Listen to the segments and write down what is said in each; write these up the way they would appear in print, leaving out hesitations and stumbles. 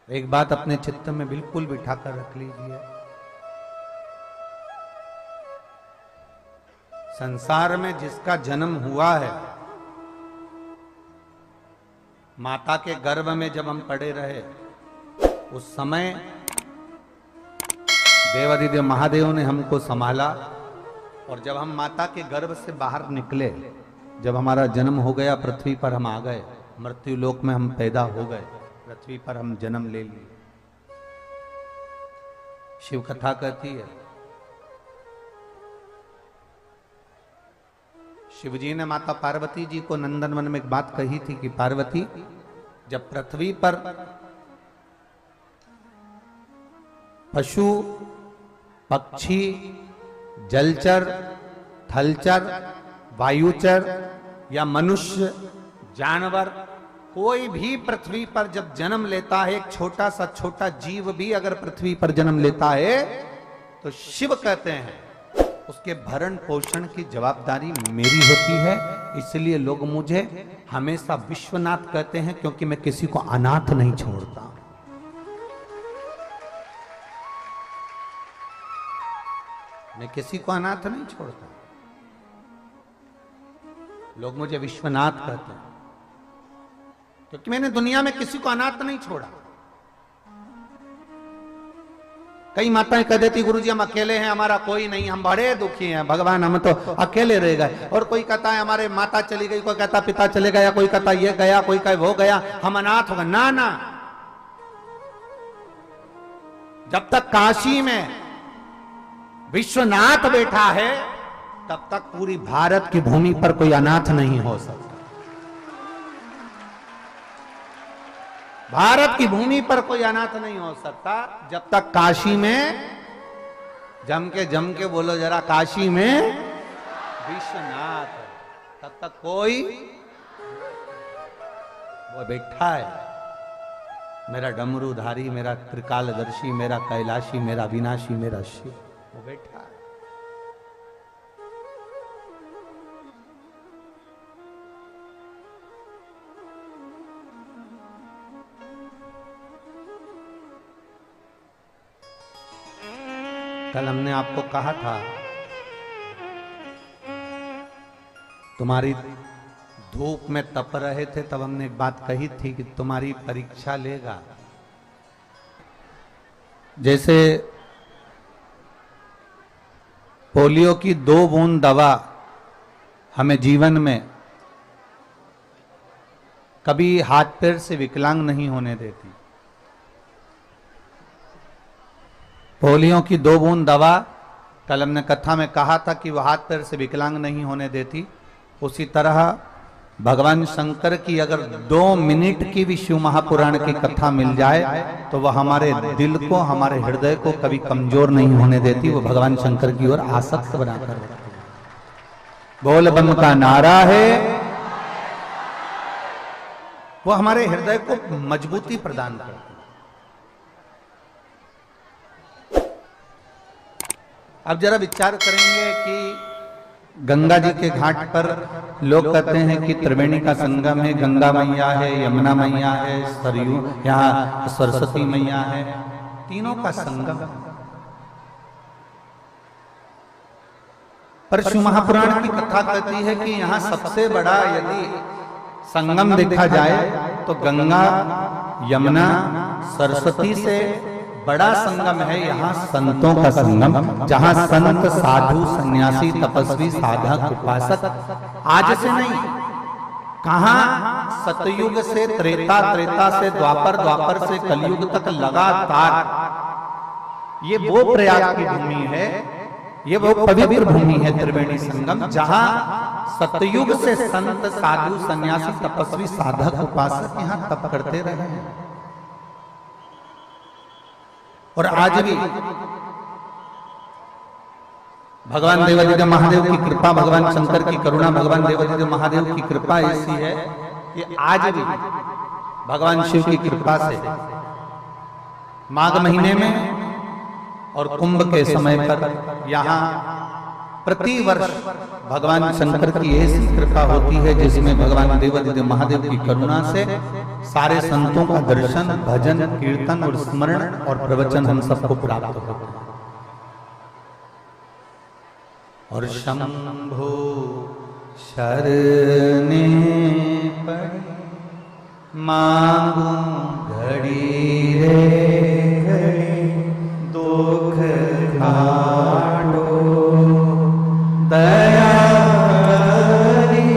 एक बात अपने चित्त में बिल्कुल बिठा कर रख लीजिए, संसार में जिसका जन्म हुआ है, माता के गर्भ में जब हम पड़े रहे उस समय देवादिदेव महादेव ने हमको संभाला, और जब हम माता के गर्भ से बाहर निकले, जब हमारा जन्म हो गया, पृथ्वी पर हम आ गए, मृत्यु लोक में हम पैदा हो गए, पृथ्वी पर हम जन्म ले लिए। शिव कथा कहती है, शिवजी ने माता पार्वती जी को नंदनवन में एक बात कही थी कि पार्वती, जब पृथ्वी पर पशु, पक्षी, जलचर, थलचर, वायुचर या मनुष्य, जानवर, कोई भी पृथ्वी पर जब जन्म लेता है, एक छोटा सा छोटा जीव भी अगर पृथ्वी पर जन्म लेता है, तो शिव कहते हैं उसके भरण पोषण की जवाबदारी मेरी होती है। इसलिए लोग मुझे हमेशा विश्वनाथ कहते हैं, क्योंकि मैं किसी को अनाथ नहीं छोड़ता। मैं किसी को अनाथ नहीं छोड़ता, लोग मुझे विश्वनाथ कहते हैं, क्योंकि मैंने दुनिया में किसी को अनाथ नहीं छोड़ा। कई माताएं कह देती, गुरुजी हम अकेले हैं, हमारा कोई नहीं, हम बड़े दुखी हैं, भगवान हम तो अकेले रह गए। और कोई कहता है हमारे माता चली गई, कोई कहता पिता चले गया, कोई कहता ये गया, कोई कहे वो गया, हम अनाथ हो गए। ना ना, जब तक काशी में विश्वनाथ बैठा है, तब तक पूरी भारत की भूमि पर कोई अनाथ नहीं हो सकता। भारत की भूमि पर कोई अनाथ नहीं हो सकता जब तक काशी में, जम के बोलो जरा, काशी में विश्वनाथ है, तब तक कोई वो बैठा है। मेरा डमरूधारी, मेरा त्रिकालदर्शी, मेरा कैलाशी, मेरा विनाशी, मेरा शिव, वो बैठा है। कल हमने आपको कहा था, तुम्हारी धूप में तप रहे थे, तब हमने एक बात कही थी कि तुम्हारी परीक्षा लेगा। जैसे पोलियो की 2 बूंद दवा हमें जीवन में कभी हाथ पैर से विकलांग नहीं होने देती। पोलियो की 2 बूंद दवा, कल हमने कथा में कहा था कि वह हाथ पैर से विकलांग नहीं होने देती। उसी तरह भगवान शंकर की अगर 2 मिनट की भी शिव महापुराण की कथा मिल जाए, तो वह हमारे दिल को, हमारे हृदय को कभी कमजोर नहीं होने देती। वो भगवान शंकर की ओर आसक्त बनाकर रखती है। बोल बम का नारा है, वो हमारे हृदय को मजबूती प्रदान करती है। अब जरा विचार करेंगे कि गंगा जी के घाट पर लोग कहते हैं कि त्रिवेणी का संगम है, गंगा मैया है, यमुना मैया है, सरयू, यहाँ सरस्वती मैया है, तीनों का संगम। पर शिव महापुराण की कथा कहती है कि यहाँ सबसे बड़ा यदि संगम देखा जाए तो गंगा, यमुना, सरस्वती से बड़ा संगम है यहाँ संतों का संगम, जहाँ संत, साधु, सन्यासी, तपस्वी, साधक, उपासक आज से नहीं, कहाँ सतयुग से त्रेता, त्रेता से द्वापर, द्वापर से कलयुग तक लगातार ये वो प्रयाग की भूमि है, ये वो पवित्र भूमि है त्रिवेणी संगम, जहाँ सतयुग से संत, साधु, सन्यासी, तपस्वी, साधक, उपासक यहाँ तप करते रहे हैं। और आज भी भगवान देवादिदेव महादेव की कृपा, भगवान शंकर की करुणा, भगवान देवादिदेव महादेव की कृपा ऐसी है कि आज भी भगवान शिव की कृपा से माघ महीने में और कुंभ के समय पर यहाँ प्रति वर्ष भगवान शंकर की ऐसी कृपा होती है जिसमें भगवान देवादिदेव महादेव की करुणा से सारे संतों का दर्शन, भजन, कीर्तन और स्मरण और प्रवचन हम सबको प्राप्त होता है। और शंभो शरणे पड़े मांगू घड़ी रे घड़ी दुख काटो दया करी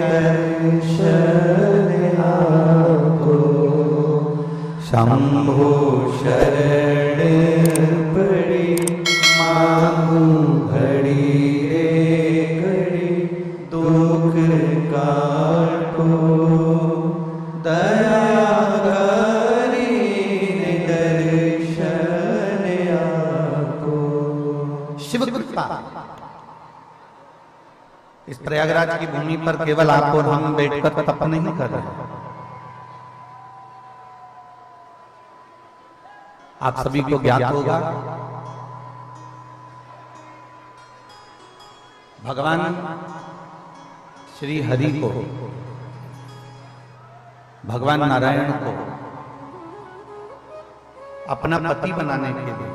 दर्शन आपको। शंभो शरण पड़ी मांगू घड़ी रे घड़ी दुख काटो दया करी दर्शन आपको। शिव कृपा। इस प्रयागराज की भूमि पर केवल आप और हम बैठकर तप नहीं कर रहे, आप सभी को ज्ञात होगा भगवान श्री हरि को, भगवान नारायण को अपना पति बनाने के लिए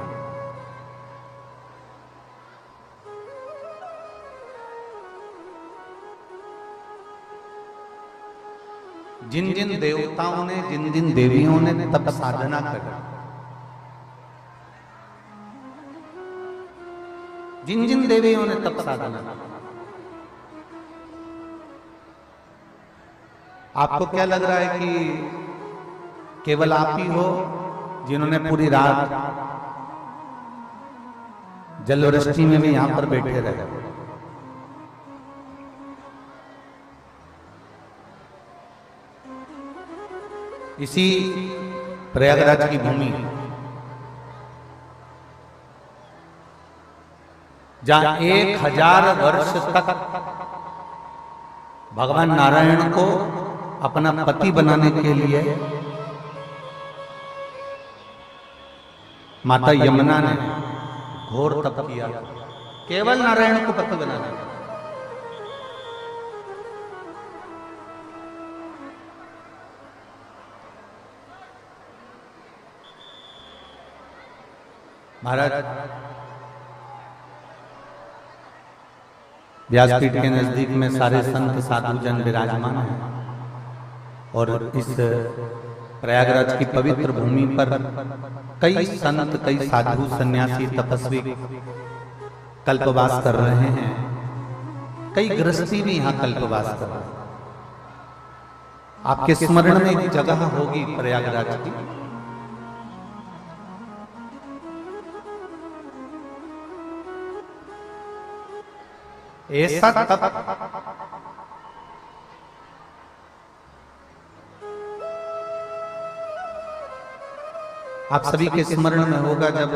जिन जिन देवताओं ने, जिन जिन देवियों ने तप साधना करी, जिन जिन देवियों ने तप साधना करी, आपको क्या लग रहा है कि केवल आप ही हो जिन्होंने पूरी रात जलवृष्टि में भी यहां पर बैठे रहे? इसी प्रयागराज की भूमि जहां 1000 वर्ष तक भगवान नारायण को अपना पति बनाने के लिए माता यमुना ने घोर तप किया, केवल नारायण को पति बनाने। महाराज व्यासपीठ के नजदीक में सारे संत साधु जन विराजमान हैं और इस प्रयागराज की पवित्र भूमि पर कई संत, कई साधु, सन्यासी, तपस्वी कल्पवास कर रहे हैं। कई गृहस्थी भी यहाँ कल्पवास कर रहे हैं। आपके स्मरण में एक जगह होगी प्रयागराज की, ऐसा तप आप सभी के स्मरण में होगा जब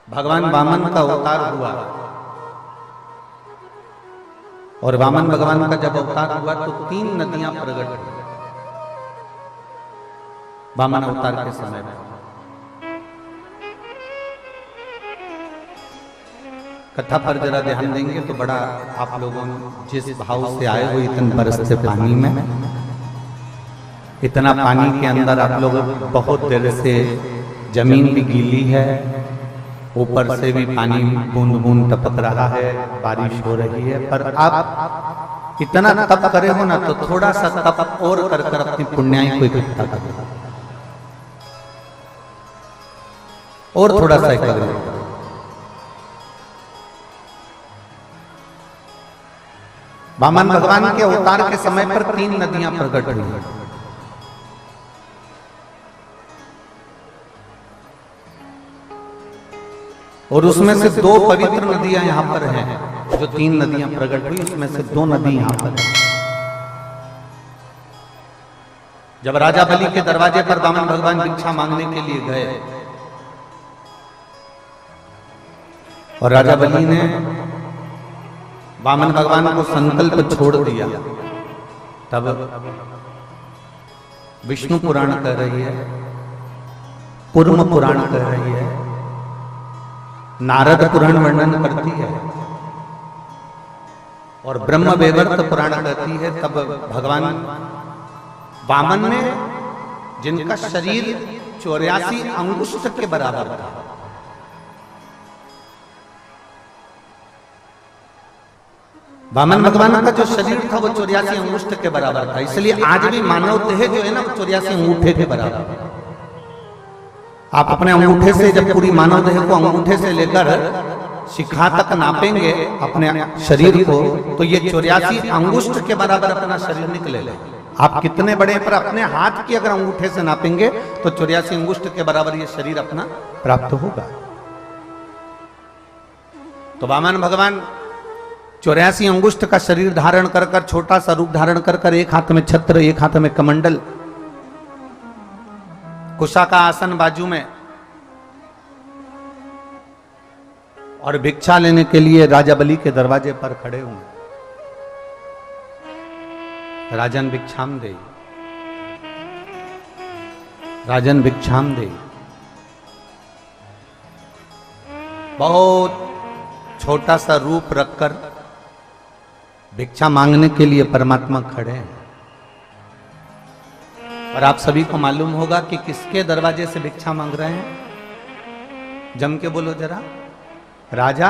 भगवान वामन का अवतार हुआ। और वामन भगवान का जब अवतार हुआ तो 3 नदियां प्रकट हुई वामन अवतार के समय में। कथा पर जरा ध्यान देंगे तो बड़ा आप लोगों जिस भाव से आए हो, इतने बरसते पानी में, इतना पानी के अंदर आप लोग बहुत देर से, जमीन भी गीली है, ऊपर से भी पानी बूंद बूंद टपक रहा है, बारिश हो रही है, पर आप इतना तप करे हो ना तो थोड़ा सा तप और कर कर अपनी पुण्याई को इकट्ठा करो और थोड़ा सा करो। वामन भगवान के अवतार के समय पर 3 नदियां प्रकट हुई और उसमें से 2 पवित्र नदियां यहां पर हैं। जो 3 नदियां प्रकट हुई उसमें से 2 नदी यहां पर है। जब राजा बलि के दरवाजे पर वामन भगवान भिक्षा मांगने के लिए गए और राजा बलि ने वामन भगवान को संकल्प छोड़ दिया, तब विष्णु पुराण कह रही है, कूर्म पुराण कह रही है, नारद पुराण वर्णन करती है और ब्रह्म वैवर्त पुराण कहती है तब भगवान वामन ने, जिनका शरीर 84 अंगुष्ठ के बराबर था, वामन भगवान का जो शरीर था वो 84 अंगुष्ठ के बराबर था। इसलिए आज भी मानव देह जो है ना वो 84 अंगूठे के बराबर है। आप अपने अंगूठे से जब पूरी मानव देह को अंगूठे से लेकर शिखा तक नापेंगे अपने शरीर को, तो ये 84 अंगुष्ठ के बराबर अपना शरीर निकलेगा। आप कितने बड़े, पर अपने हाथ की अगर अंगूठे से नापेंगे तो 84 अंगुष्ठ के बराबर ये शरीर अपना प्राप्त होगा। तो वामन भगवान 84 अंगुष्ठ का शरीर धारण कर कर, छोटा सा रूप धारण कर कर, एक हाथ में छत्र, एक हाथ में कमंडल, कुशा का आसन बाजू में, और भिक्षा लेने के लिए राजा बलि के दरवाजे पर खड़े हुए। राजन भिक्षाम दे, राजन भिक्षाम दे। बहुत छोटा सा रूप रखकर भिक्षा मांगने के लिए परमात्मा खड़े हैं। और आप सभी को मालूम होगा कि किसके दरवाजे से भिक्षा मांग रहे हैं? जम के बोलो जरा। राजा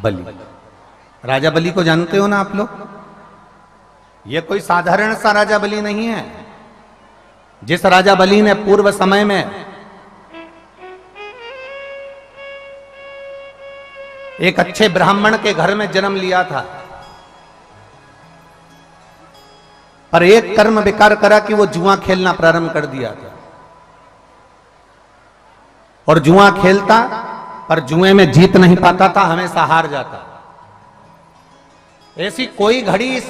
बलि। राजा बलि को जानते हो ना आप लोग? ये कोई साधारण सा राजा बलि नहीं है। जिस राजा बलि ने पूर्व समय में एक अच्छे ब्राह्मण के घर में जन्म लिया था, पर एक कर्म विकार करा कि वो जुआ खेलना प्रारंभ कर दिया था। और जुआ खेलता, पर जुए में जीत नहीं पाता था, हमेशा हार जाता। ऐसी कोई घड़ी इस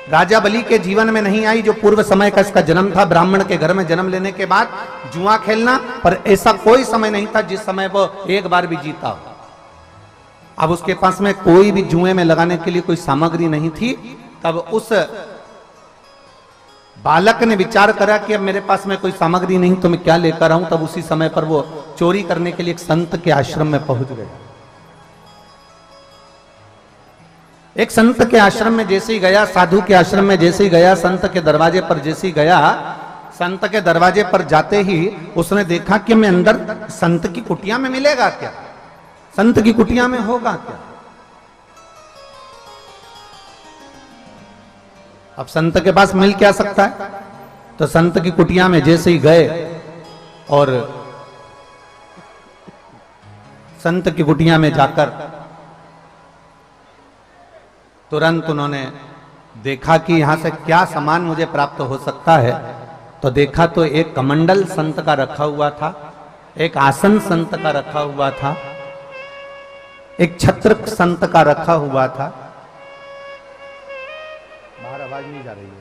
राजा बलि के जीवन में नहीं आई जो पूर्व समय का इसका जन्म था, ब्राह्मण के घर में जन्म लेने के बाद जुआ खेलना, पर ऐसा कोई समय नहीं था जिस समय वो एक बार भी जीता हो। अब उसके पास में कोई भी जुए में लगाने के लिए कोई सामग्री नहीं थी। तब उस बालक ने विचार करा कि अब मेरे पास में कोई सामग्री नहीं तो मैं क्या लेकर आऊं। तब उसी समय पर वो चोरी करने के लिए एक संत के आश्रम में पहुंच गया। एक संत के आश्रम में जैसे ही गया, साधु के आश्रम में जैसे ही गया, संत के दरवाजे पर जैसे ही गया, संत के दरवाजे पर जाते ही उसने देखा कि मैं अंदर संत की कुटिया में मिलेगा क्या, संत की कुटिया में होगा क्या। अब संत के पास मिल क्या सकता है? तो संत की कुटिया में जैसे ही गए और संत की कुटिया में जाकर तुरंत उन्होंने देखा कि यहां से क्या सामान मुझे प्राप्त हो सकता है। तो देखा तो एक कमंडल संत का रखा हुआ था, एक आसन संत का रखा हुआ था, एक छत्र संत का रखा हुआ था। बाहर आवाज नहीं जा रही है।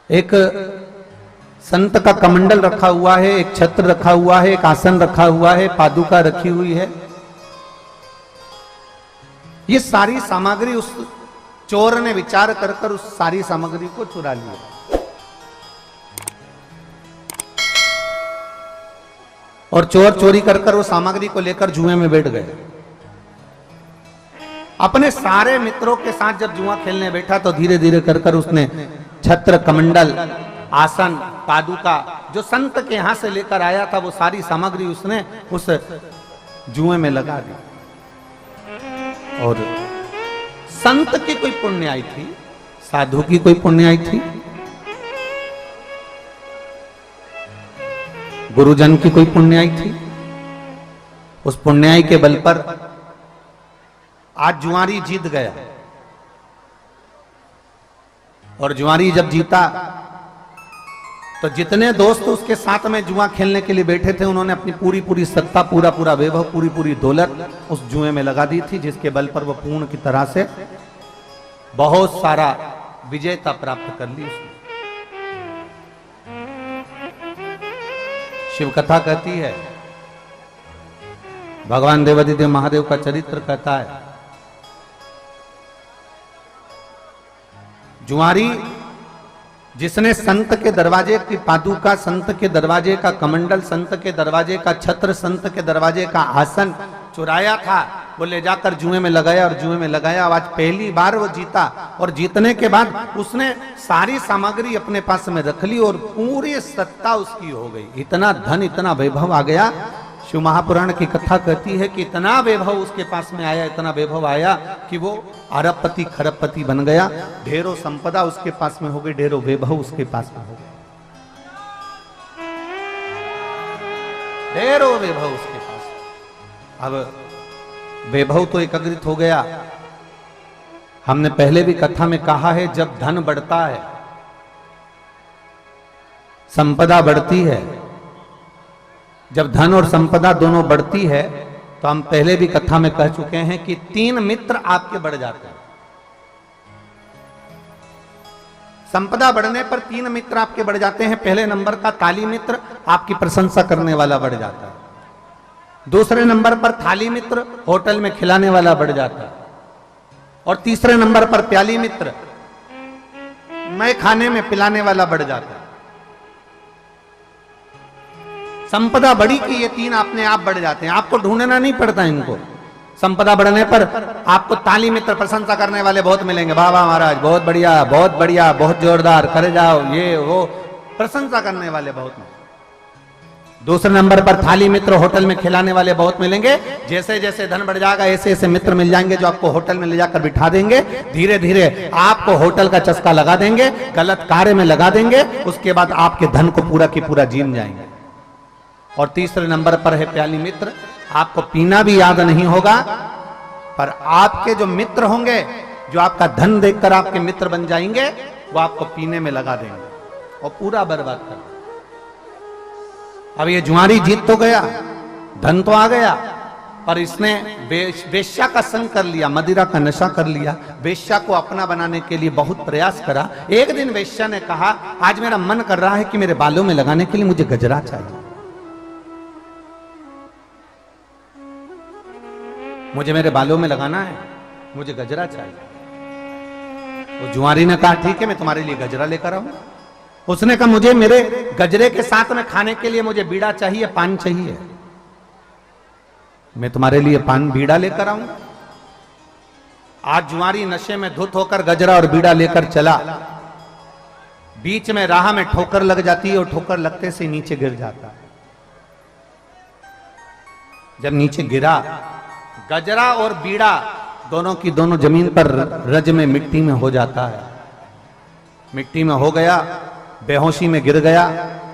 एक संत का कमंडल रखा हुआ है, एक छत्र रखा हुआ है, एक आसन रखा हुआ है, पादुका रखी हुई है। ये सारी सामग्री उस चोर ने विचार कर कर उस सारी सामग्री को चुरा लिया। और चोर चोरी कर कर वो सामग्री को लेकर जुए में बैठ गए। अपने सारे मित्रों के साथ जब जुआ खेलने बैठा तो धीरे धीरे कर कर उसने छत्र, कमंडल, आसन, पादुका जो संत के यहां से लेकर आया था वो सारी सामग्री उसने उस जुए में लगा दी। और संत की कोई पुण्याई थी, साधु की कोई पुण्याई थी, गुरुजन की कोई पुण्याई थी। उस पुण्याई के बल पर आज जुआरी जीत गया। और जुआरी जब जीता तो जितने दोस्त उसके साथ में जुआ खेलने के लिए बैठे थे उन्होंने अपनी पूरी पूरी सत्ता, पूरा पूरा वैभव, पूरी पूरी दौलत उस जुए में लगा दी थी, जिसके बल पर वो पूर्ण की तरह से बहुत सारा विजेता प्राप्त कर ली उसने। शिव कथा कहती है, भगवान देवादिदेव महादेव का चरित्र कहता है, जुआरी जिसने संत के दरवाजे की पादुका, संत के दरवाजे का कमंडल, संत के दरवाजे का छत्र, संत के दरवाजे का आसन चुराया था, वो ले जाकर जुए में लगाया और जुए में लगाया। आज पहली बार वो जीता और जीतने के बाद उसने सारी सामग्री अपने पास में रख ली और पूरी सत्ता उसकी हो गई। इतना धन, इतना वैभव आ गया। शिव महापुराण की कथा कहती है कि इतना वैभव उसके पास में आया, इतना वैभव आया कि वो अरबपति खरबपति बन गया। ढेरों संपदा उसके पास में हो गई, ढेरों वैभव उसके पास में हो गया, ढेरों वैभव उसके पास। अब वैभव तो एकत्रित हो गया। हमने पहले भी कथा में कहा है, जब धन बढ़ता है, संपदा बढ़ती है, जब धन और संपदा दोनों बढ़ती है, तो हम पहले भी कथा में कह चुके हैं कि 3 मित्र आपके बढ़ जाते हैं। संपदा बढ़ने पर 3 मित्र आपके बढ़ जाते हैं। पहले नंबर का ताली मित्र, आपकी प्रशंसा करने वाला बढ़ जाता है। दूसरे नंबर पर थाली मित्र, होटल में खिलाने वाला बढ़ जाता है। और तीसरे नंबर पर प्याली मित्र, मैं खाने में पिलाने वाला बढ़ जाता है। संपदा बढ़ी कि ये 3 अपने आप बढ़ जाते हैं, आपको ढूंढना नहीं पड़ता इनको। संपदा बढ़ने पर आपको ताली मित्र, प्रशंसा करने वाले बहुत मिलेंगे। वाह वाह महाराज, बहुत बढ़िया, बहुत बढ़िया, बहुत जोरदार, करे जाओ, ये वो, प्रशंसा करने वाले बहुत मिलेंगे। दूसरे नंबर पर थाली मित्र, होटल में खिलाने वाले बहुत मिलेंगे। जैसे जैसे धन बढ़ जाएगा, ऐसे ऐसे मित्र मिल जाएंगे जो आपको होटल में ले जाकर बिठा देंगे। धीरे धीरे आपको होटल का चस्का लगा देंगे, गलत कार्य में लगा देंगे। उसके बाद आपके धन को पूरा की पूरा जीन जाएंगे। और तीसरे नंबर पर है प्याली मित्र, आपको पीना भी याद नहीं होगा, पर आपके जो मित्र होंगे, जो आपका धन देखकर आपके मित्र बन जाएंगे, वो आपको पीने में लगा देंगे और पूरा बर्बाद कर देंगे। अब ये जुआरी जीत तो गया, धन तो आ गया, पर इसने वेश्या का संग कर लिया, मदिरा का नशा कर लिया। वेश्या को अपना बनाने के लिए बहुत प्रयास करा। एक दिन वेश्या ने कहा, आज मेरा मन कर रहा है कि मेरे बालों में लगाने के लिए मुझे गजरा चाहिए, मुझे मेरे बालों में लगाना है, मुझे गजरा चाहिए। तो जुआरी ने कहा, ठीक है, मैं तुम्हारे लिए गजरा लेकर आऊं। उसने कहा, मुझे मेरे गजरे के साथ में खाने के लिए मुझे बीड़ा चाहिए, पान चाहिए, मैं तुम्हारे लिए पान बीड़ा लेकर आऊं। आज जुआरी नशे में धुत होकर गजरा और बीड़ा लेकर चला। बीच में राह में ठोकर लग जाती है और ठोकर लगते से नीचे गिर जाता है। जब नीचे गिरा, गजरा और बीड़ा दोनों की दोनों जमीन पर रज में मिट्टी में हो जाता है। मिट्टी में हो गया, बेहोशी में गिर गया।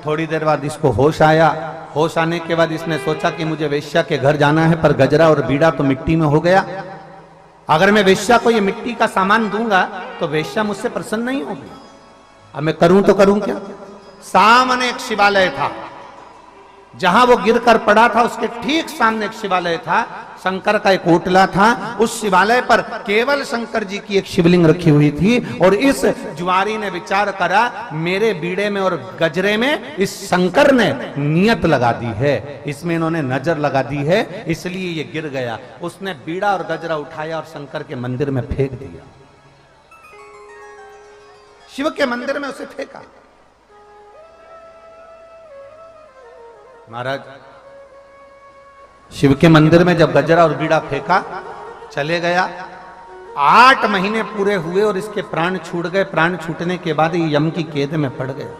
थोड़ी देर बाद इसको होश आया। होश आने के बाद इसने सोचा कि मुझे वेश्या के घर जाना है, पर गजरा और बीड़ा तो मिट्टी में हो गया। अगर मैं वेश्या को ये मिट्टी का सामान दूंगा तो वेश्या मुझसे प्रसन्न नहीं होगी। अब मैं करूं तो करूं क्या? सामने एक शिवालय था, जहां वो गिरकर पड़ा था उसके ठीक सामने एक शिवालय था। शंकर का एक ओटला था। उस शिवालय पर केवल शंकर जी की एक शिवलिंग रखी हुई थी। और इस जुआरी ने विचार करा, मेरे बीड़े में और गजरे में इस शंकर ने नियत लगा दी है, इसमें इन्होंने नजर लगा दी है, इसलिए ये गिर गया। उसने बीड़ा और गजरा उठाया और शंकर के मंदिर में फेंक दिया। शिव के मंदिर में उसे फेंका। महाराज, शिव के मंदिर में जब गजरा और बीड़ा फेंका, चले गया। 8 महीने पूरे हुए और इसके प्राण छूट गए। प्राण छूटने के बाद ये यम की कैद में पड़ गया।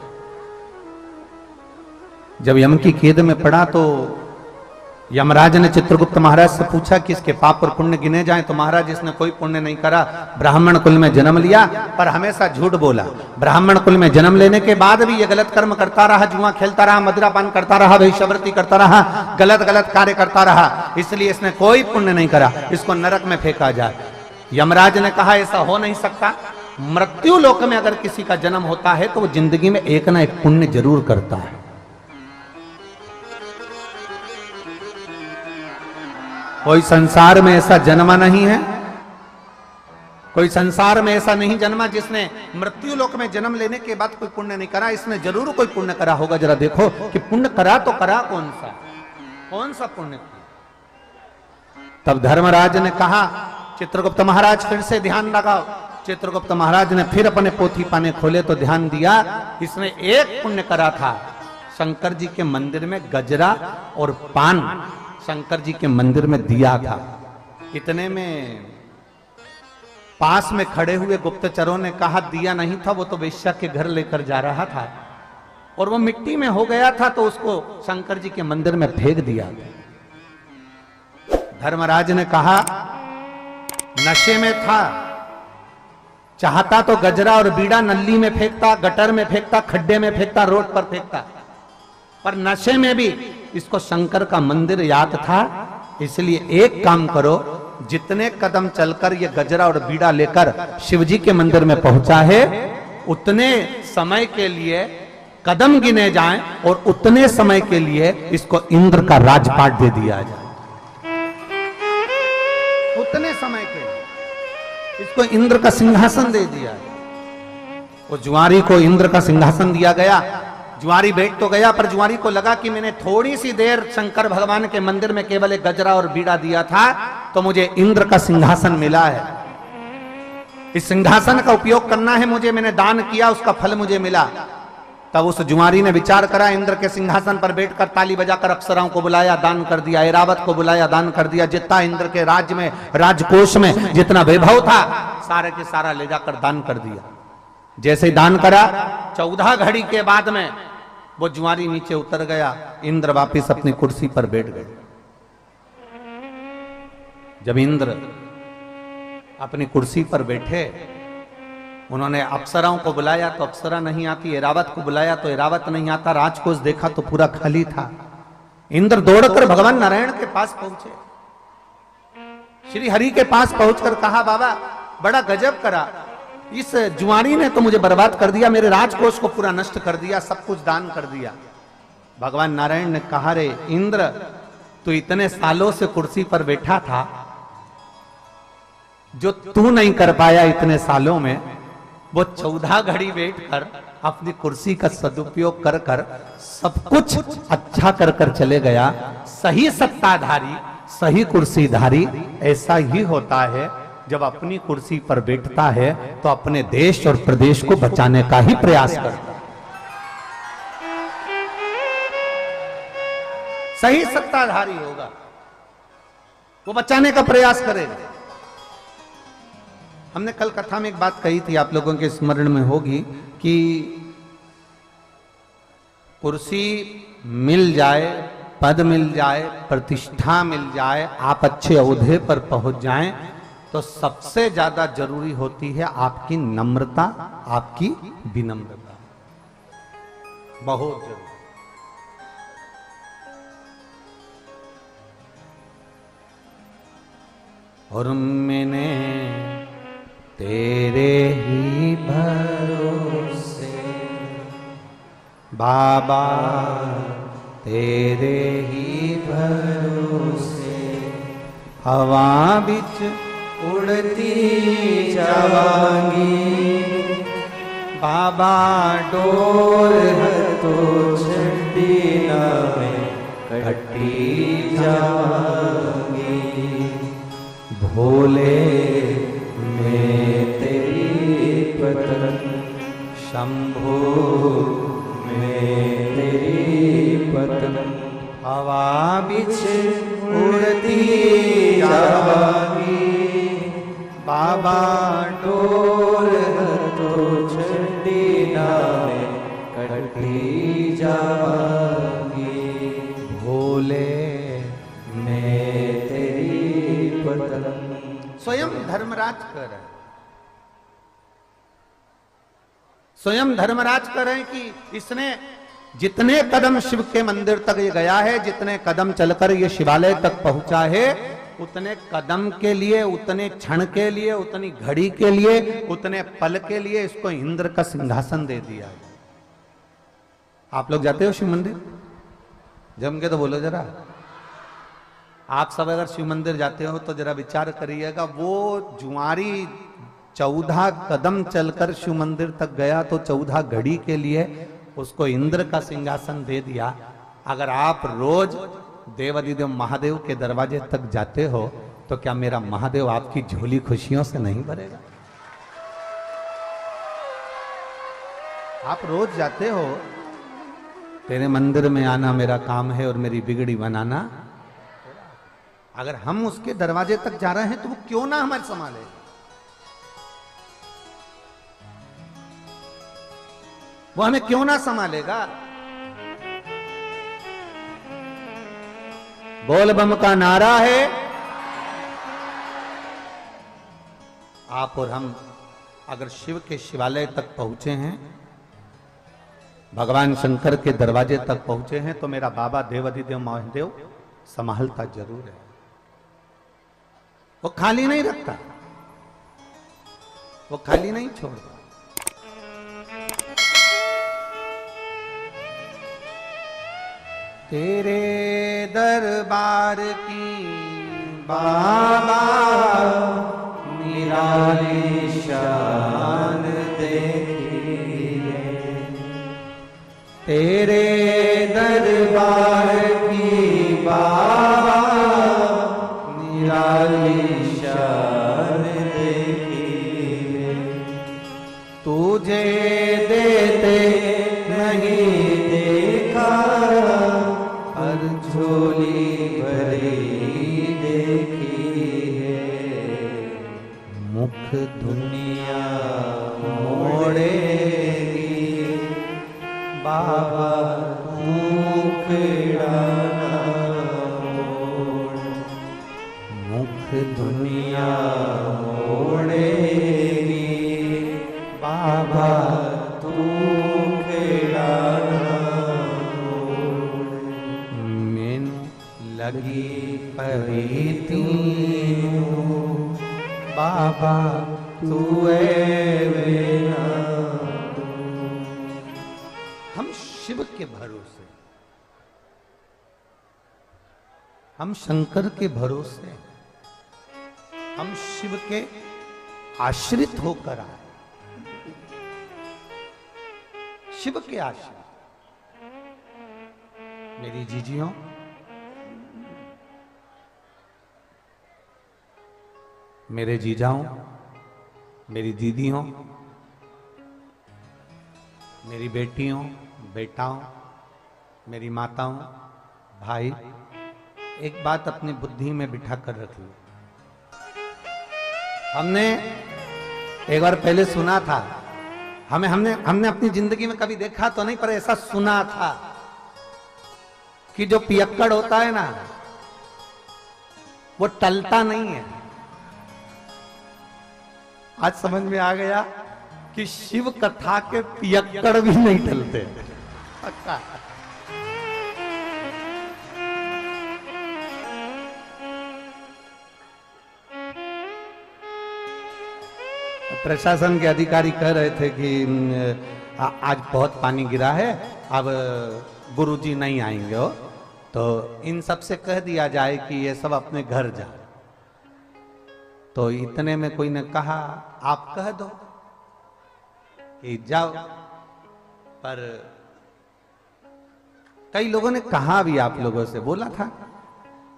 जब यम की कैद में पड़ा तो यमराज ने चित्रगुप्त महाराज से पूछा कि इसके पाप और पुण्य गिने जाएं। तो महाराज, इसने कोई पुण्य नहीं करा, ब्राह्मण कुल में जन्म लिया पर हमेशा झूठ बोला। ब्राह्मण कुल में जन्म लेने के बाद भी ये गलत कर्म करता रहा, जुआ खेलता रहा, मदिरापान करता रहा, वैश्यवृत्ति करता रहा, गलत गलत कार्य करता रहा, इसलिए इसने कोई पुण्य नहीं करा, इसको नरक में फेंका जाए। यमराज ने कहा, ऐसा हो नहीं सकता। मृत्यु लोक में अगर किसी का जन्म होता है तो वो जिंदगी में एक ना एक पुण्य जरूर करता है। कोई संसार में ऐसा जन्मा नहीं है, कोई संसार में ऐसा नहीं जन्मा जिसने मृत्यु लोक में जन्म लेने के बाद कोई पुण्य नहीं करा। इसने जरूर कोई पुण्य करा होगा। जरा देखो कि पुण्य करा तो करा कौन सा पुण्य किया। तब धर्मराज ने कहा, चित्रगुप्त महाराज फिर से ध्यान लगाओ। चित्रगुप्त महाराज ने फिर अपने पोथी पाने खोले तो ध्यान दिया, इसने एक पुण्य करा था। शंकर जी के मंदिर में गजरा और पान शंकर जी के मंदिर में दिया था। इतने में पास में खड़े हुए गुप्तचरों ने कहा दिया नहीं था, वो तो वेश्या के घर लेकर जा रहा था और वो मिट्टी में हो गया था तो उसको शंकर जी के मंदिर में फेंक दिया। धर्मराज ने कहा नशे में था, चाहता तो गजरा और बीड़ा नल्ली में फेंकता, गटर में फेंकता, खड्डे में फेंकता, रोड पर फेंकता, पर नशे में भी इसको शंकर का मंदिर याद था। इसलिए एक काम करो, जितने कदम चलकर ये गजरा और बीड़ा लेकर शिवजी के मंदिर में पहुंचा है, उतने समय के लिए कदम गिने जाएं और उतने समय के लिए इसको इंद्र का राजपाट दे दिया जाए। उतने समय के लिए इसको इंद्र का सिंहासन दे दिया जाए। वो जुआरी को इंद्र का सिंहासन दिया गया। जुआरी बैठ तो गया, पर जुआरी को लगा कि मैंने थोड़ी सी देर शंकर भगवान के मंदिर में केवल एक गजरा और बीड़ा दिया था, तो मुझे इंद्र का सिंहासन मिला है। इस सिंहासन का उपयोग करना है मुझे, मैंने दान किया, उसका फल मुझे मिला। तब उस जुआरी ने विचार करा, इंद्र के सिंहासन पर बैठकर ताली बजाकर अप्सराओं को बुलाया, दान कर दिया, ऐरावत को बुलाया, दान कर दिया। जितना इंद्र के राज्य में, राजकोष में जितना वैभव था, सारे के सारा ले जाकर दान कर दिया। जैसे ही दान करा, 14 घड़ी के बाद में वो जुआरी नीचे उतर गया, इंद्र वापिस अपनी कुर्सी पर बैठ गए। जब इंद्र अपनी कुर्सी पर बैठे, उन्होंने अप्सराओं को बुलाया तो अप्सरा नहीं आती, ऐरावत को बुलाया तो ऐरावत नहीं आता, राजकोष देखा तो पूरा खाली था। इंद्र दौड़कर भगवान नारायण के पास पहुंचे, श्री हरि के पास पहुंचकर कहा, बाबा बड़ा गजब करा, इस जुआरी ने तो मुझे बर्बाद कर दिया, मेरे राजकोष को पूरा नष्ट कर दिया, सब कुछ दान कर दिया। भगवान नारायण ने कहा, रे इंद्र, तू इतने सालों से कुर्सी पर बैठा था, जो तू नहीं कर पाया इतने सालों में, वो 14 घड़ी बैठकर अपनी कुर्सी का सदुपयोग कर कर सब कुछ अच्छा कर कर चले गया। सही सत्ताधारी, सही कुर्सीधारी ऐसा ही होता है, जब अपनी कुर्सी पर बैठता है तो अपने देश और प्रदेश को बचाने का ही प्रयास करता है। सही सत्ताधारी होगा, वो बचाने का प्रयास करेगा। हमने कल कथा में एक बात कही थी, आप लोगों के स्मरण में होगी, कि कुर्सी मिल जाए, पद मिल जाए, प्रतिष्ठा मिल जाए, आप अच्छे ओहदे पर पहुंच जाएं, तो सबसे ज्यादा जरूरी होती है आपकी नम्रता, आपकी विनम्रता, बहुत जरूरी। और मैंने तेरे ही भरोसे बाबा, तेरे ही भरोसे हवा बिच उड़ती जावांगी, बाबा डोर तो छड़ी ना में कटी जावांगी, भोले मैं तेरी पतन, शंभो मैं तेरी पतन, हवा बिच उड़ती जावांगी, बाबा डोर तो छड़ी ना में कटी जावांगी, भोले मैं तेरी पतन। स्वयं धर्मराज कह रहे, स्वयं धर्मराज कह रहे हैं कि इसने जितने कदम शिव के मंदिर तक ये गया है, जितने कदम चलकर ये शिवालय तक पहुंचा है, उतने कदम के लिए, उतने क्षण के लिए, उतनी घड़ी के लिए, उतने पल के लिए इसको इंद्र का सिंहासन दे दिया। आप लोग जाते हो शिव मंदिर? जम के तो बोलो जरा। आप सब अगर शिव मंदिर जाते हो तो जरा विचार करिएगा, वो जुआरी 14 कदम चलकर शिव मंदिर तक गया तो 14 घड़ी के लिए उसको इंद्र का सिंहासन दे दिया। अगर आप रोज देवाधिदेव महादेव के दरवाजे तक जाते हो तो क्या मेरा महादेव आपकी झोली खुशियों से नहीं भरेगा? आप रोज जाते हो, तेरे मंदिर में आना मेरा काम है और मेरी बिगड़ी बनाना, अगर हम उसके दरवाजे तक जा रहे हैं तो वो क्यों ना हमारे संभाले। वो हमें क्यों ना संभालेगा। बोल बम का नारा है। आप और हम अगर शिव के शिवालय तक पहुंचे हैं, भगवान शंकर के दरवाजे तक पहुंचे हैं, तो मेरा बाबा देवाधिदेव महादेव संभालता जरूर है। वो खाली नहीं रखता, वो खाली नहीं छोड़ता। तेरे दरबार की बाबा निराली शान देखिए, तेरे दरबार की बाबा निराली शान देखिए, तुझे देते नहीं देखा हर झोली भरी देखी है, मुख दुनिया मोड़ेगी बाबा मुखड़ा मोड़, मुख दुनिया मोड़ेगी बाबा तू खेड़ा लगी परीती बाबा तू वेना। हम शिव के भरोसे, हम शंकर के भरोसे, हम शिव के आश्रित होकर आए, शिव के आश्रित। मेरी जीजियों, मेरे जीजाओं, मेरी दीदियों, मेरी बेटियों, बेटाओं, मेरी माताओं, भाई, एक बात अपनी बुद्धि में बिठा कर रख लो। हमने एक बार पहले सुना था, हमने अपनी जिंदगी में कभी देखा तो नहीं, पर ऐसा सुना था कि जो पियक्कड़ होता है ना, वो टलता नहीं है। आज समझ में आ गया कि शिव कथा के पियक्कड़ भी नहीं टलते। अच्छा, प्रशासन के अधिकारी कह रहे थे कि आज बहुत पानी गिरा है, अब गुरुजी नहीं आएंगे हो, तो इन सब से कह दिया जाए कि ये सब अपने घर जाए। तो इतने में कोई ने कहा आप कह दो कि जाओ, पर कई लोगों ने कहा भी, आप लोगों से बोला था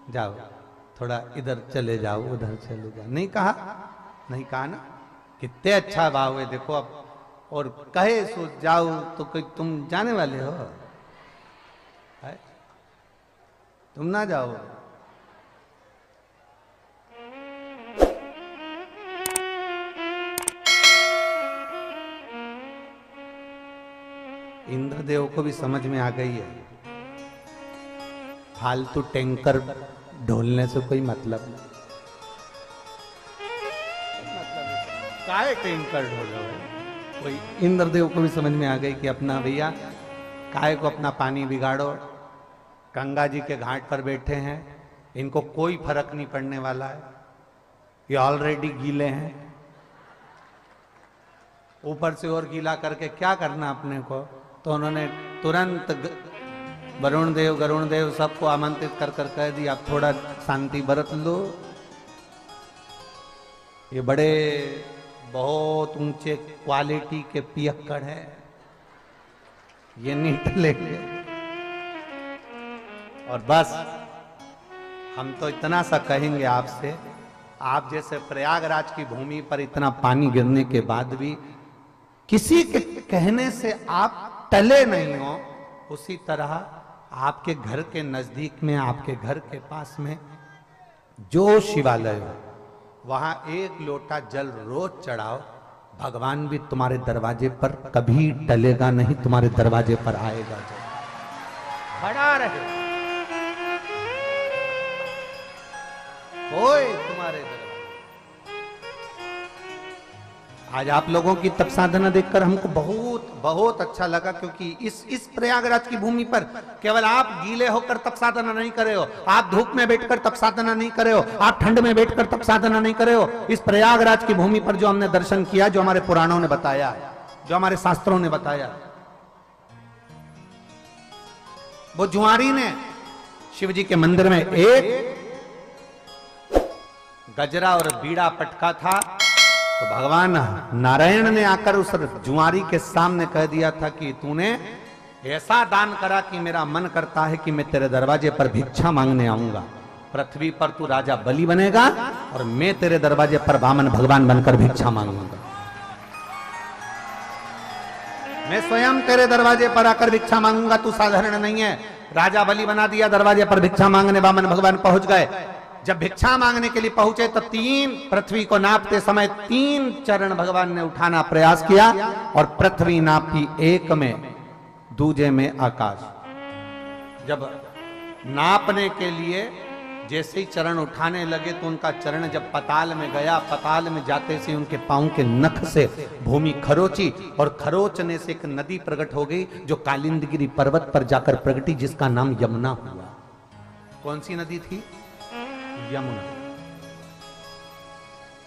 जाओ थोड़ा इधर चले जाओ, उधर चले जाओ, नहीं कहा, नहीं कहा ना। कितने अच्छा भाव है देखो अब, और कहे सो जाओ तो कोई तुम जाने वाले हो है? तुम ना जाओ। इंद्रदेव को भी समझ में आ गई है, फालतू टैंकर ढोलने से कोई मतलब नहीं। काहे टैंकर ढोलो है कोई। इंद्रदेव को भी समझ में आ गई कि अपना भैया काहे को अपना पानी बिगाड़ो। गंगा जी के घाट पर बैठे हैं, इनको कोई फर्क नहीं पड़ने वाला है, ये ऑलरेडी गीले हैं, ऊपर से और गीला करके क्या करना अपने को। तो उन्होंने तुरंत वरुण देव, गरुण देव सबको आमंत्रित कर कर कह दिया आप थोड़ा शांति बरत लो, ये बड़े बहुत ऊंचे क्वालिटी के पियक्कड़ है, ये नहीं टलेंगे। और बस हम तो इतना सा कहेंगे आपसे, आप जैसे प्रयागराज की भूमि पर इतना पानी गिरने के बाद भी किसी के कहने से आप टले नहीं हो, उसी तरह आपके घर के नजदीक में, आपके घर के पास में जो शिवालय हो वहां एक लोटा जल रोज चढ़ाओ, भगवान भी तुम्हारे दरवाजे पर कभी टलेगा नहीं, तुम्हारे दरवाजे पर आएगा, खड़ा रहे कोई तुम्हारे दरवाजे। आज आप लोगों की तप साधना देखकर हमको बहुत बहुत अच्छा लगा, क्योंकि इस प्रयागराज की भूमि पर केवल आप गीले होकर तप साधना नहीं करे हो, आप धूप में बैठकर तप साधना नहीं करे हो, आप ठंड में बैठकर तप साधना नहीं करे हो। इस प्रयागराज की भूमि पर जो हमने दर्शन किया, जो हमारे पुराणों ने बताया, जो हमारे शास्त्रों ने बताया, वो जुआरी ने शिव जी के मंदिर में एक गजरा और बीड़ा पटका था, तो भगवान नारायण ने आकर उस जुआरी के सामने कह दिया था कि तूने ऐसा दान करा कि मेरा मन करता है कि मैं तेरे दरवाजे पर भिक्षा मांगने आऊंगा। पृथ्वी पर तू राजा बलि बनेगा और मैं तेरे दरवाजे पर वामन भगवान बनकर भिक्षा मांगूंगा। मैं स्वयं तेरे दरवाजे पर आकर भिक्षा मांगूंगा, तू साधारण नहीं है। राजा बलि बना दिया, दरवाजे पर भिक्षा मांगने वामन भगवान पहुंच गए। जब भिक्षा मांगने के लिए पहुंचे तो पृथ्वी को नापते समय 3 चरण भगवान ने उठाना प्रयास किया और पृथ्वी नापी एक में, दूजे में आकाश। जब नापने के लिए जैसे ही चरण उठाने लगे तो उनका चरण जब पताल में गया, पताल में जाते से उनके पांव के नख से भूमि खरोची और खरोचने से एक नदी प्रकट हो गई, जो कालिंदगिरी पर्वत पर जाकर प्रगटी, जिसका नाम यमुना हुआ। कौन सी नदी थी? यमुना।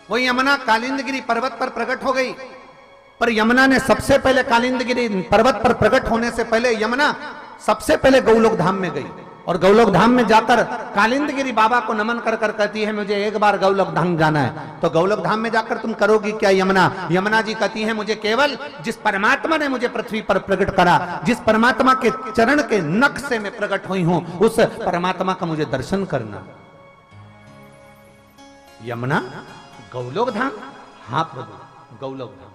वो यमुना कालिंदगिरी पर्वत पर प्रकट हो गई, पर यमुना ने सबसे पहले कालिंदगिरी पर्वत पर प्रकट होने से पहले यमुना सबसे पहले गौलोक धाम में गई और गौलोक धाम में जाकर कालिंदगिरी बाबा को नमन कर कर कहती है मुझे एक बार गौलोक धाम जाना है। तो गौलोक धाम में जाकर तुम करोगी क्या यमुना? यमुना जी कहती है मुझे केवल जिस परमात्मा ने मुझे पृथ्वी पर प्रकट करा, जिस परमात्मा के चरण के नख से मैं प्रकट हुई हूं, उस परमात्मा का मुझे दर्शन करना। यमुना गौलोक धाम? हाँ प्रभु, गौलोक धाम।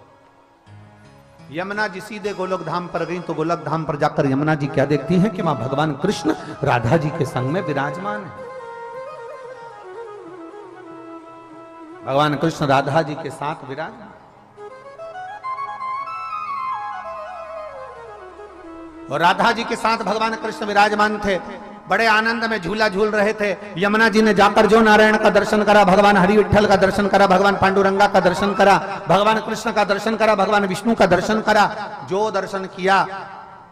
यमुना जी सीधे गोलोक धाम पर गई तो गोलोक धाम पर जाकर यमुना जी क्या देखती हैं कि मां भगवान कृष्ण राधा जी के संग में विराजमान है। भगवान कृष्ण राधा जी के साथ विराजमान, और राधा जी के साथ भगवान कृष्ण विराजमान थे, बड़े आनंद में झूला झूल रहे थे। यमुना जी ने जाकर जो नारायण का दर्शन करा, भगवान हरि विठल का दर्शन करा, भगवान पांडुरंगा का दर्शन करा, भगवान कृष्ण का दर्शन करा, भगवान विष्णु का दर्शन करा, जो दर्शन किया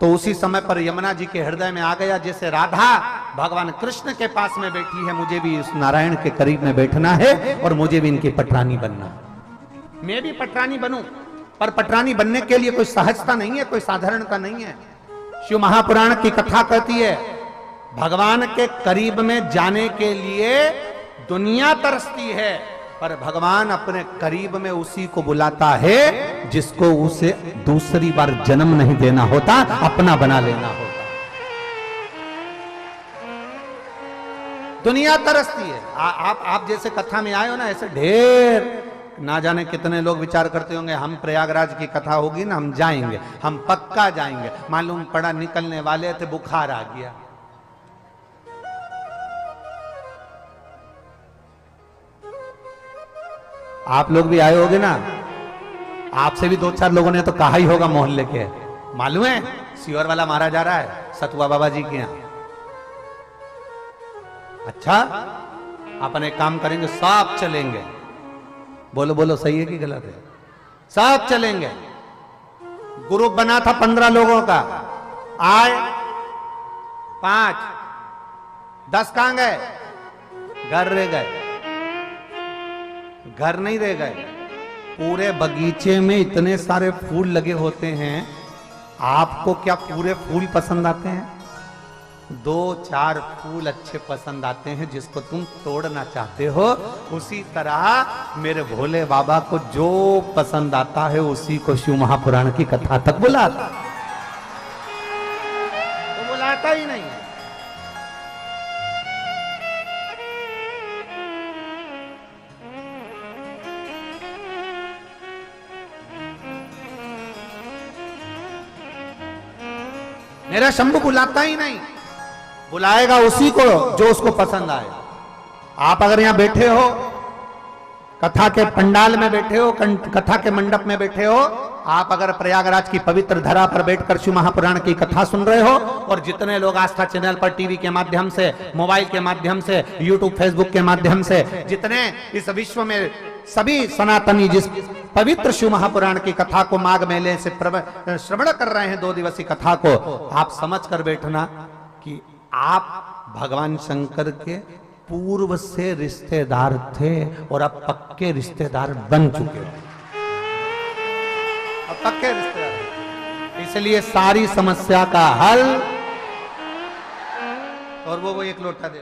तो उसी समय पर यमुना जी के हृदय में आ गया, जैसे राधा भगवान कृष्ण के पास में बैठी है, मुझे भी उस नारायण के करीब में बैठना है और मुझे भी इनकी पटरानी बनना है। मैं भी पटरानी बनूं, पर पटरानी बनने के लिए कोई सहजता नहीं है, कोई साधारणता नहीं है। शिव महापुराण की कथा कहती है भगवान के करीब में जाने के लिए दुनिया तरसती है, पर भगवान अपने करीब में उसी को बुलाता है जिसको उसे दूसरी बार जन्म नहीं देना होता, अपना बना लेना होता। दुनिया तरसती है। आप जैसे कथा में आए हो ना, ऐसे ढेर ना जाने कितने लोग विचार करते होंगे हम प्रयागराज की कथा होगी ना, हम जाएंगे, हम पक्का जाएंगे। मालूम पड़ा निकलने वाले थे, बुखार आ गया। आप लोग भी आए होगे ना, आपसे भी 2-4 लोगों ने तो कहा ही होगा मोहल्ले के, मालूम है सीवर वाला मारा जा रहा है सतुआ बाबा जी के यहां। अच्छा, अपन एक काम करेंगे, सब चलेंगे। बोलो बोलो, सही है कि गलत है? सब चलेंगे। ग्रुप बना था 15 लोगों का, आए 5, 10 कहां गए? घर रह गए। घर नहीं रह गए, पूरे बगीचे में इतने सारे फूल लगे होते हैं, आपको क्या पूरे फूल पसंद आते हैं? 2-4 फूल अच्छे पसंद आते हैं जिसको तुम तोड़ना चाहते हो, उसी तरह मेरे भोले बाबा को जो पसंद आता है उसी को शिव महापुराण की कथा तक बुलाता, तो बुलाता ही नहीं है। मेरा शंभू बुलाता ही नहीं, बुलाएगा उसी को जो उसको पसंद आए। आप अगर यहां बैठे हो, कथा के पंडाल में बैठे हो, कथा के मंडप में बैठे हो, आप अगर प्रयागराज की पवित्र धरा पर बैठकर शिव महापुराण की कथा सुन रहे हो, और जितने लोग आस्था चैनल पर टीवी के माध्यम से, मोबाइल के माध्यम से, यूट्यूब फेसबुक के माध्यम से, जितने इस विश्व में सभी सनातनी जिस पवित्र शिव महापुराण की कथा को माघ मेले से श्रवण कर रहे हैं, 2 दिवसीय कथा को, आप समझ कर बैठना कि आप भगवान शंकर के पूर्व से रिश्तेदार थे और अब पक्के रिश्तेदार बन चुके हैं, अब पक्के रिश्तेदार। इसलिए सारी समस्या का हल, और वो एक लोटा दे